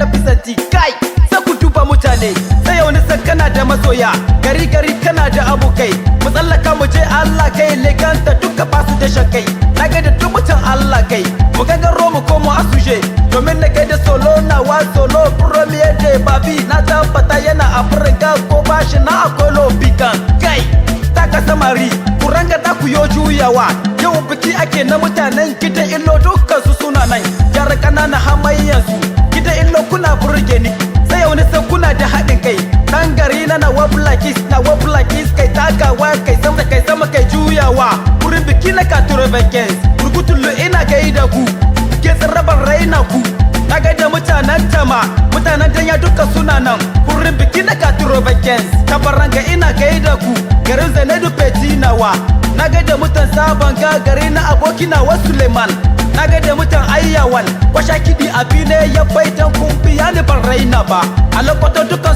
fisanti kai sai ku duba mutane sai wani san kana da masoya gari kana da abokai mu tsallaka mu je Allah kai leganta duka basu da shakai naga da duk mutan Allah kai mu gangaro mu komo asuje domin na kai da solo na wa solo premier de babi na tabbata yana Afirka ko bashi na akolo bikan kai taka samari kuranga da ku yo juyawa yau biki ake na mutanen gidan illo dukkan su suna nan jar kanana hamayyansu gidan illo kuna burge ni sai wani sai kuna da haɗin kai dan gari na wablakis kai tagawa kai sama kai juyawa wurin biki na katurobekens rugutullu ina gaida ku ke tsarabar raina ku na gaida mutanen tama mutanen danya duka suna nan wurin biki na katurobekens tabaranga ina gaida ku garin Zainadu Petinawa na gaida mutan sabon gari na abokina wa Suleiman na gaida mutan Ayyawan kwasha kidi abi ne ya baitan kumbiya ni ban raina ba a lokacin duka